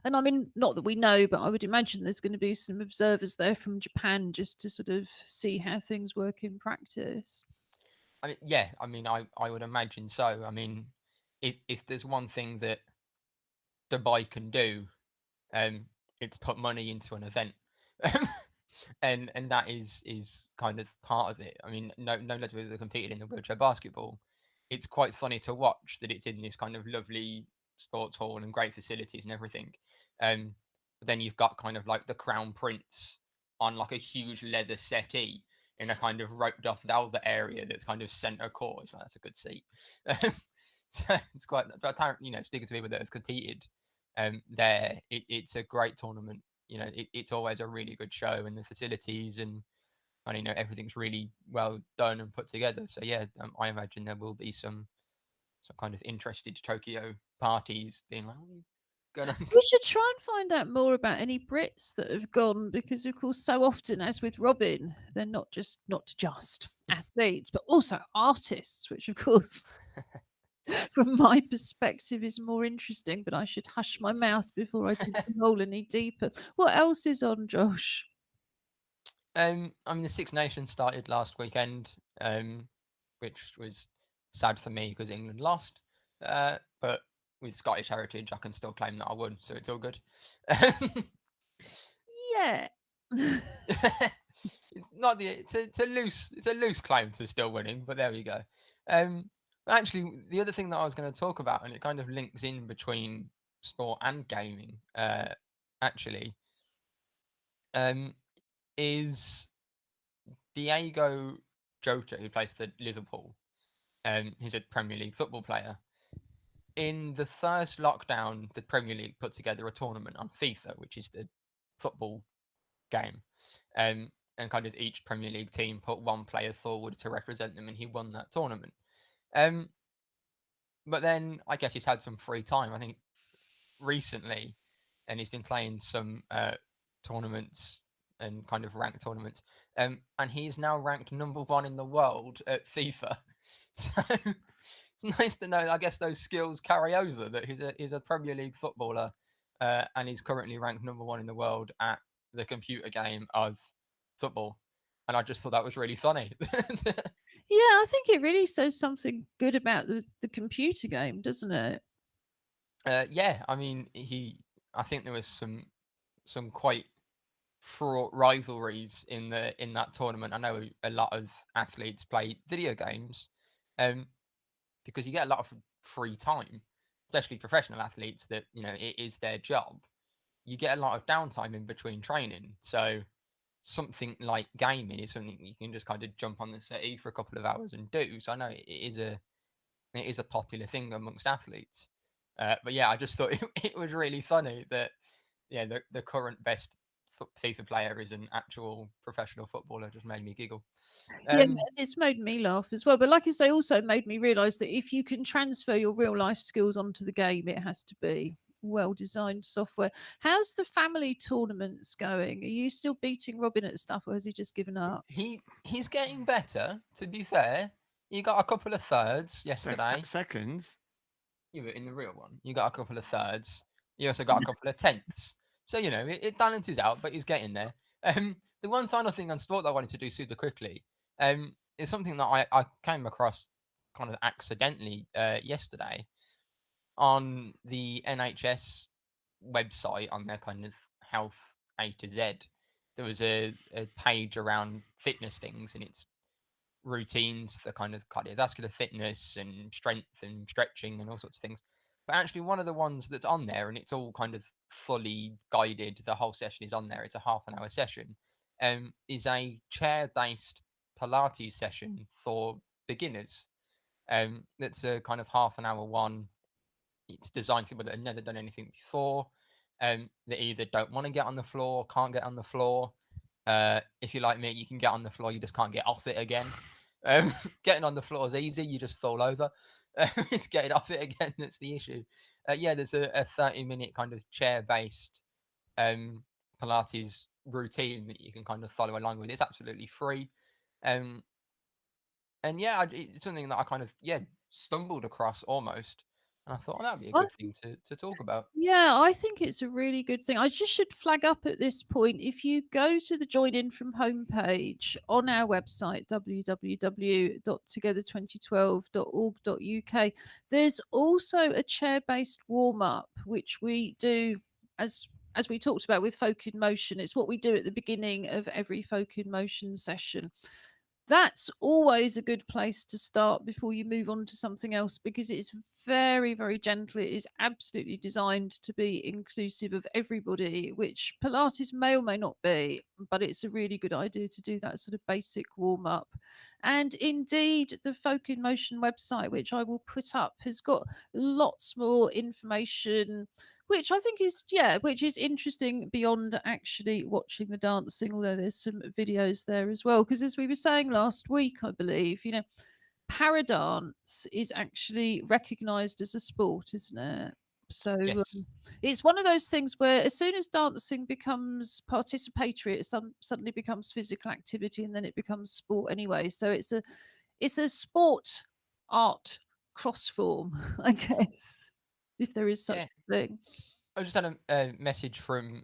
And I mean, not that we know, but I would imagine there's going to be some observers there from Japan just to sort of see how things work in practice. I mean, yeah, I mean, I would imagine so. I mean, if there's one thing that Dubai can do, um, it's put money into an event, and that is kind of part of it. I mean, no less whether they competed in the wheelchair basketball. It's quite funny to watch that it's in this kind of lovely sports hall and great facilities and everything. But then you've got kind of like the Crown Prince on like a huge leather settee in a kind of roped off velvet area that's kind of centre court. So that's a good seat. So it's quite, but apparently, speaking to people that have competed there, it's a great tournament. It's always a really good show, and the facilities and everything's really well done and put together. So yeah, I imagine there will be some kind of interested Tokyo parties being like, oh, gonna. We should try and find out more about any Brits that have gone because, of course, so often, as with Robin, they're not just athletes, but also artists, which, of course, from my perspective, is more interesting. But I should hush my mouth before I roll any deeper. What else is on, Josh? I mean, the Six Nations started last weekend, which was sad for me because England lost. But with Scottish heritage, I can still claim that I won, so it's all good. Yeah. It's a loose claim to still winning, but there we go. Actually, the other thing that I was going to talk about, and it kind of links in between sport and gaming, actually, is Diego Jota, who plays for Liverpool. He's a Premier League football player. In the first lockdown, the Premier League put together a tournament on FIFA, which is the football game. And kind of each Premier League team put one player forward to represent them, and he won that tournament. But then I guess he's had some free time, I think, recently, and he's been playing some tournaments and kind of ranked tournaments. And he's now ranked #1 in the world at FIFA. So it's nice to know. I guess those skills carry over. That he's a Premier League footballer, and he's currently ranked #1 in the world at the computer game of football. And I just thought that was really funny. Yeah, I think it really says something good about the computer game, doesn't it? Yeah, I mean, I think there was some quite fraught rivalries in that tournament. I know a lot of athletes play video games, because you get a lot of free time, especially professional athletes that it is their job. You get a lot of downtime in between training, so something like gaming is something you can just kind of jump on the settee for a couple of hours and do. So I know it is a popular thing amongst athletes. But yeah, I just thought it was really funny that the current best FIFA player is an actual professional footballer just made me giggle. Yeah, and it's made me laugh as well. But like I say, also made me realise that if you can transfer your real life skills onto the game, it has to be well designed software. How's the family tournaments going? Are you still beating Robin at stuff, or has he just given up? He's getting better. To be fair, he got a couple of thirds yesterday. Seconds. You were in the real one. You got a couple of thirds. You also got a couple of tenths. So it balances out, but he's getting there. The one final thing on sport that I wanted to do super quickly is something that I came across kind of accidentally yesterday on the NHS website on their kind of health A to Z. There was a page around fitness things, and it's routines, the kind of cardiovascular fitness and strength and stretching and all sorts of things. But actually, one of the ones that's on there, and it's all kind of fully guided, the whole session is on there. It's a half an hour session, is a chair based Pilates session for beginners. That's a kind of half an hour one. It's designed for people that have never done anything before. That either don't want to get on the floor, can't get on the floor. If you're like me, you can get on the floor, you just can't get off it again. Getting on the floor is easy, you just fall over. It's getting off it again that's the issue. There's a 30-minute kind of chair-based Pilates routine that you can kind of follow along with. It's absolutely free. And it's something that I kind of stumbled across almost, and I thought that'd be a good thing to talk about. Yeah, I think it's a really good thing. I just should flag up at this point, if you go to the Join In From homepage on our website, www.together2012.org.uk, there's also a chair-based warm-up, which we do as we talked about with Folk in Motion. It's what we do at the beginning of every Folk in Motion session. That's always a good place to start before you move on to something else, because it's very, very gentle. It is absolutely designed to be inclusive of everybody, which Pilates may or may not be, but it's a really good idea to do that sort of basic warm up. And indeed, the Folk in Motion website, which I will put up, has got lots more information, which I think which is interesting beyond actually watching the dancing, although there's some videos there as well. Because as we were saying last week, I believe, paradance is actually recognised as a sport, isn't it? So Yes. It's one of those things where as soon as dancing becomes participatory, it suddenly becomes physical activity, and then it becomes sport anyway. So it's a sport art cross form, I guess, if there is such Yeah. a thing. I just had a message from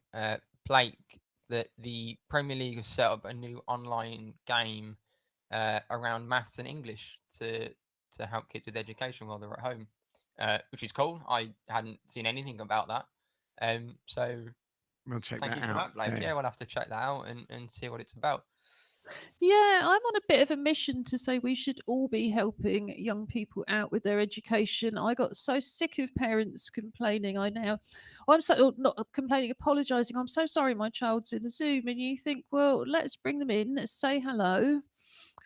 Blake that the Premier League has set up a new online game around maths and English to help kids with education while they're at home, which is cool. I hadn't seen anything about that. So We'll check thank that you for out. that, Blake. Yeah, we'll have to check that out and see what it's about. Yeah, I'm on a bit of a mission to say we should all be helping young people out with their education. I got so sick of parents complaining. I'm so not complaining, apologising. I'm so sorry my child's in the Zoom. And you think, well, let's bring them in, let's say hello,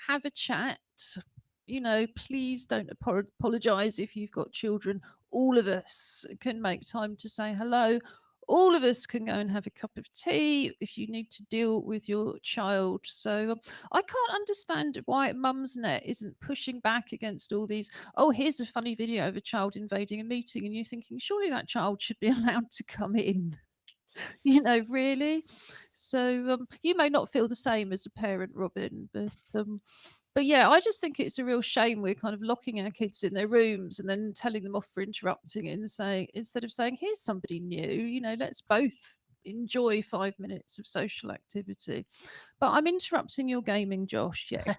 have a chat. Please don't apologise if you've got children. All of us can make time to say hello. All of us can go and have a cup of tea if you need to deal with your child. So I can't understand why Mumsnet isn't pushing back against all these. Oh, here's a funny video of a child invading a meeting, and you're thinking, surely that child should be allowed to come in. Really. So you may not feel the same as a parent, Robin, but yeah, I just think it's a real shame we're kind of locking our kids in their rooms and then telling them off for interrupting and saying, instead of saying, here's somebody new, let's both enjoy 5 minutes of social activity. But I'm interrupting your gaming, Josh. Yeah.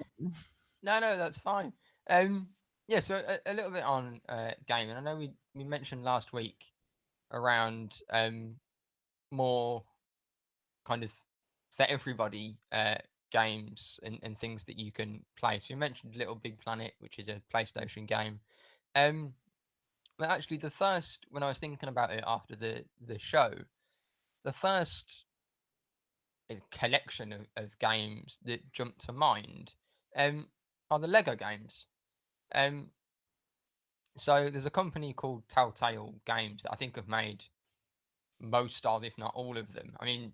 No, that's fine. So a little bit on gaming. I know we mentioned last week around more kind of for everybody games and things that you can play. So you mentioned Little Big Planet, which is a PlayStation game. But actually, when I was thinking about it after the show, the first collection of games that jumped to mind are the Lego games. So there's a company called Telltale Games that I think have made most of, if not all of them. I mean,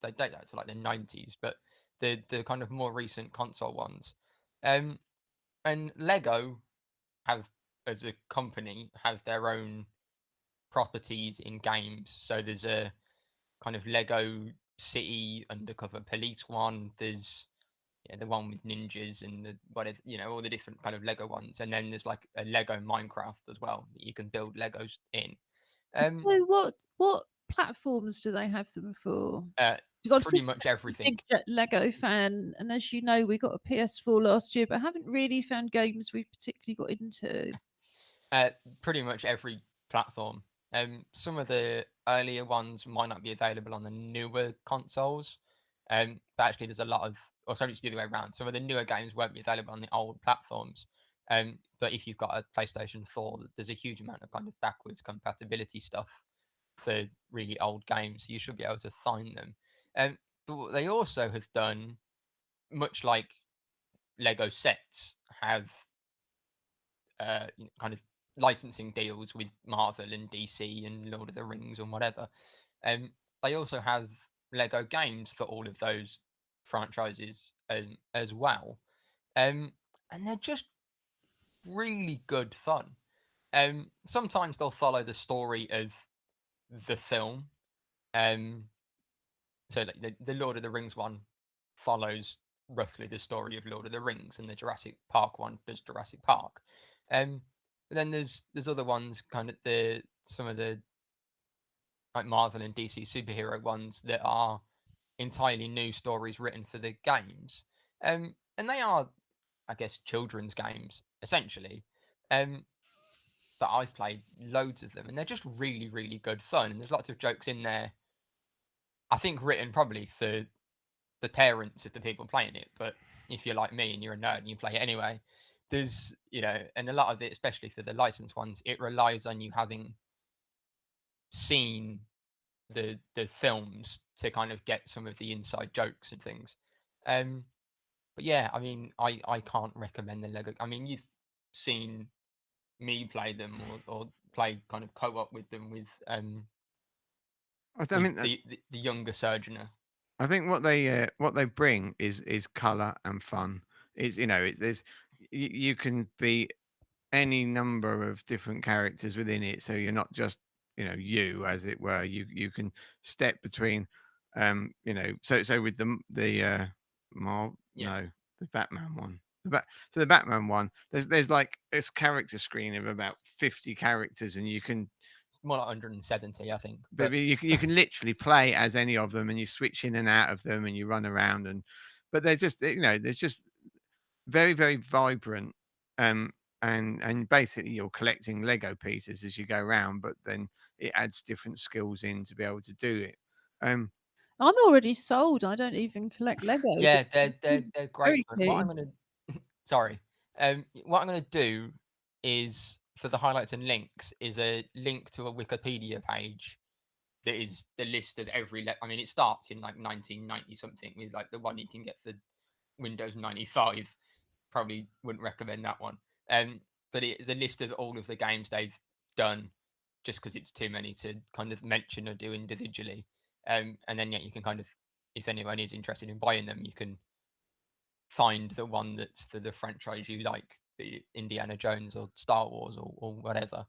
they date that to like the 90s, but the kind of more recent console ones. And Lego have, as a company, have their own properties in games. So there's a kind of Lego City Undercover Police one. There's the one with ninjas and the whatever, all the different kind of Lego ones. And then there's like a Lego Minecraft as well that you can build Legos in. So what platforms do they have them for? Uh, Because I'm pretty such much a everything. big Lego fan, and as you know, we got a PS4 last year, but haven't really found games we've particularly got into. Pretty much every platform. Some of the earlier ones might not be available on the newer consoles. But actually, there's a lot of, or sorry, it's the other way around. Some of the newer games won't be available on the old platforms. But if you've got a PlayStation 4, there's a huge amount of kind of backwards compatibility stuff for really old games. You should be able to find them. But what they also have done, much like Lego sets, have kind of licensing deals with Marvel and DC and Lord of the Rings and whatever. They also have Lego games for all of those franchises as well. And they're just really good fun. Sometimes they'll follow the story of the film. So like the Lord of the Rings one follows roughly the story of Lord of the Rings, and the Jurassic Park one does Jurassic Park. But then there's other ones, kind of some of the like Marvel and DC superhero ones that are entirely new stories written for the games. And they are, I guess, children's games essentially. But I've played loads of them, and they're just really, really good fun. And there's lots of jokes in there, I think, written probably for the parents of the people playing it. But if you're like me and you're a nerd and you play it anyway, there's, and a lot of it, especially for the licensed ones, it relies on you having seen the films to kind of get some of the inside jokes and things. But yeah, I mean, I can't recommend the Lego. I mean, you've seen me play them or play kind of co-op with them with I mean, the younger Surgeoner. I think what they bring is color and fun. It's there's you can be any number of different characters within it, so you're not just you, as it were. You can step between, so with the the Batman one. The Batman one, there's like this character screen of about 50 characters, and you can, It's more like 170, I think. but you can literally play as any of them, and you switch in and out of them, and you run around, but they're just there's just very, very vibrant, and basically you're collecting Lego pieces as you go around, but then it adds different skills in to be able to do it. I'm already sold. I don't even collect Lego. Yeah, but they're it's great very fun. What I'm keen. gonna sorry. What I'm gonna do is, for the highlights and links, is a link to a Wikipedia page that is the list of every. I mean, it starts in like 1990 something with like the one you can get for Windows 95. Probably wouldn't recommend that one. But it is a list of all of the games they've done, just because it's too many to kind of mention or do individually. And then you can kind of, if anyone is interested in buying them, you can find the one that's for the franchise you like, the Indiana Jones or Star Wars or whatever.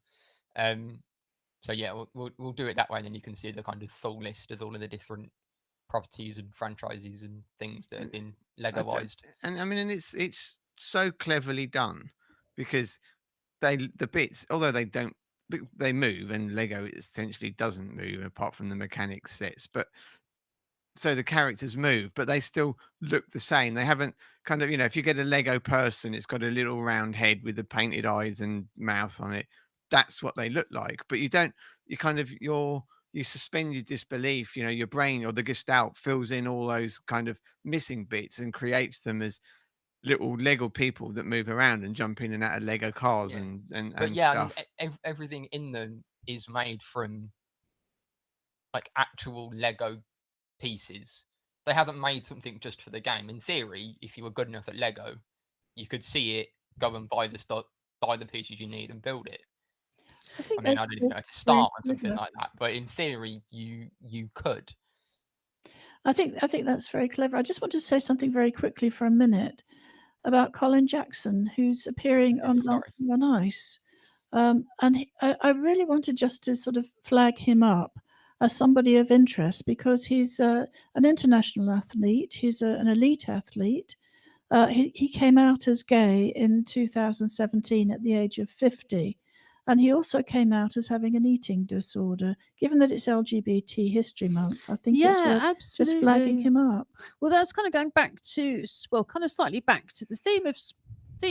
So yeah, we'll do it that way, and then you can see the kind of full list of all of the different properties and franchises and things that have been Legoized. And I mean, and it's so cleverly done, because the bits, although they move, and Lego essentially doesn't move apart from the mechanics sets, but so the characters move, but they still look the same. They haven't kind of, if you get a Lego person, it's got a little round head with the painted eyes and mouth on it. That's what they look like. But you suspend your disbelief. Your brain or the Gestalt fills in all those kind of missing bits and creates them as little Lego people that move around and jump in and out of Lego cars Yeah. and But yeah, stuff. I mean, everything in them is made from like actual Lego pieces. They haven't made something just for the game. In theory, if you were good enough at Lego, you could see it, go and buy the pieces you need and build it. I think I mean, that's I don't even know how to very start on something clever. like that, but in theory, you could. I think that's very clever. I just want to say something very quickly for a minute about Colin Jackson, who's appearing Yes, on sorry. Dancing on Ice. I really wanted just to sort of flag him up as somebody of interest because he's an international athlete. He's an elite athlete. He came out as gay in 2017 at the age of 50. And he also came out as having an eating disorder. Given that it's LGBT History Month, I think it's Yeah, worth just flagging absolutely. him up. Well, that's kind of going back to well, kind of slightly back to the theme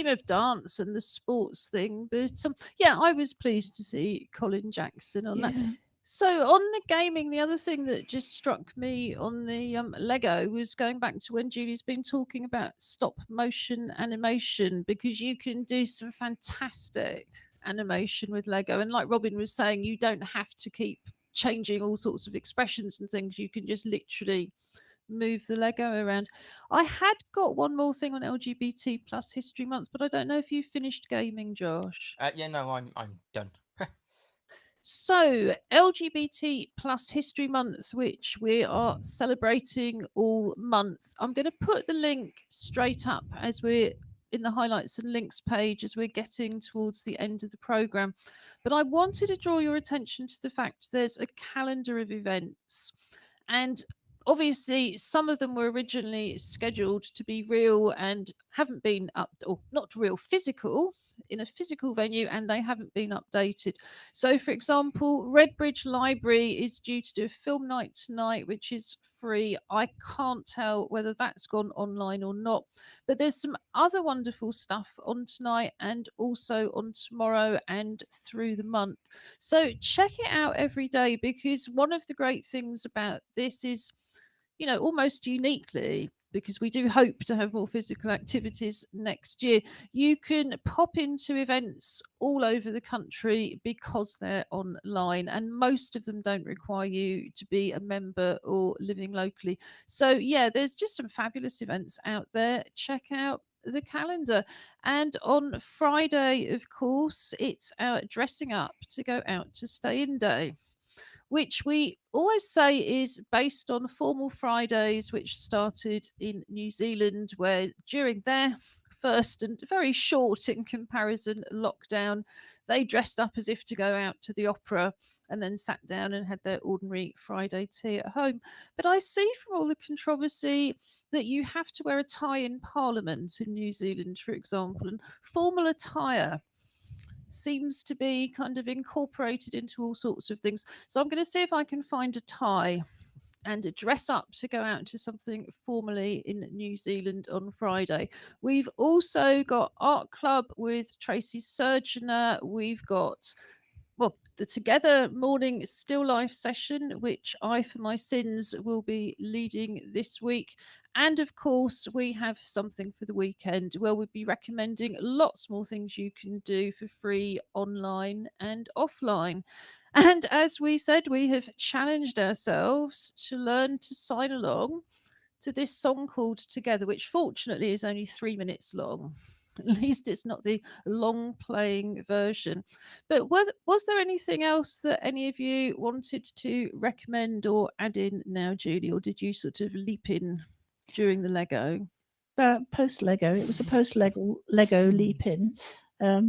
of dance and the sports thing. But yeah, I was pleased to see Colin Jackson on that. Yeah. So on the gaming, the other thing that just struck me on the Lego was going back to when Julie's been talking about stop motion animation, because you can do some fantastic animation with Lego. And like Robin was saying, you don't have to keep changing all sorts of expressions and things. You can just literally move the Lego around. I had got one more thing on LGBT plus History Month, but I don't know if you finished gaming, Josh. Yeah, no, I'm done. So, LGBT plus History Month, which we are celebrating all month. I'm going to put the link straight up as we're in the highlights and links page as we're getting towards the end of the program. But I wanted to draw your attention to the fact there's a calendar of events. And obviously, some of them were originally scheduled to be real and haven't been up, or not real physical in a physical venue, and they haven't been updated. So, for example, Redbridge Library is due to do a film night tonight, which is free. I can't tell whether that's gone online or not, but there's some other wonderful stuff on tonight and also on tomorrow and through the month. So, check it out every day, because one of the great things about this is, almost uniquely, because we do hope to have more physical activities next year, you can pop into events all over the country because they're online, and most of them don't require you to be a member or living locally. So, yeah, there's just some fabulous events out there. Check out the calendar. And on Friday, of course, it's our dressing up to go out to stay in day, which we always say is based on Formal Fridays, which started in New Zealand, where during their first and very short in comparison lockdown, they dressed up as if to go out to the opera and then sat down and had their ordinary Friday tea at home. But I see from all the controversy that you have to wear a tie in Parliament in New Zealand, for example, and formal attire seems to be kind of incorporated into all sorts of things. So I'm going to see if I can find a tie and dress up to go out to something formally in New Zealand on Friday. We've also got Art Club with Tracy Surgener. We've got the Together morning still life session, which I, for my sins, will be leading this week. And of course, we have something for the weekend where we'll be recommending lots more things you can do for free online and offline. And as we said, we have challenged ourselves to learn to sign along to this song called Together, which fortunately is only 3 minutes long. At least it's not the long playing version. But was there anything else that any of you wanted to recommend or add in now, Julie, or did you sort of leap in during the Lego? Post Lego, it was a post Lego leap in. But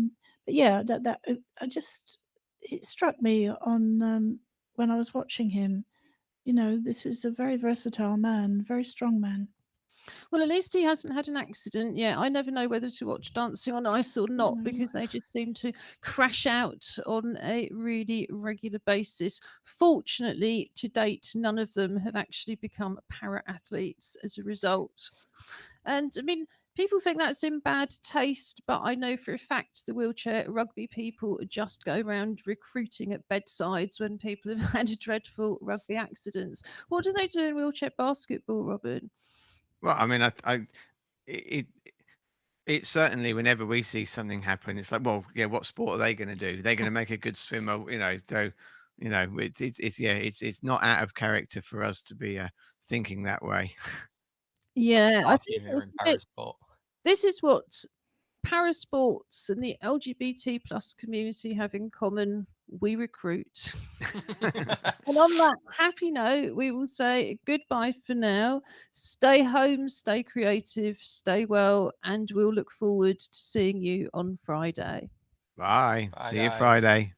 yeah, that it struck me on when I was watching him. This is a very versatile man, very strong man. Well, at least he hasn't had an accident yet. I never know whether to watch Dancing on Ice or not, No. because they just seem to crash out on a really regular basis. Fortunately, to date, none of them have actually become para athletes as a result. And I mean, people think that's in bad taste, but I know for a fact the wheelchair rugby people just go around recruiting at bedsides when people have had dreadful rugby accidents. What do they do in wheelchair basketball, Robin? Well, I mean, it it's certainly whenever we see something happen, it's like, well, yeah, what sport are they going to do? They're going to make a good swimmer, So, it's not out of character for us to be thinking that way. Yeah, I Half think humour in parasport. this is what parasports and the LGBT plus community have in common. we recruit. And on that happy note, we will say goodbye for now. Stay home, stay creative, stay well, and we'll look forward to seeing you on Friday. Bye. Bye, See you guys. Friday.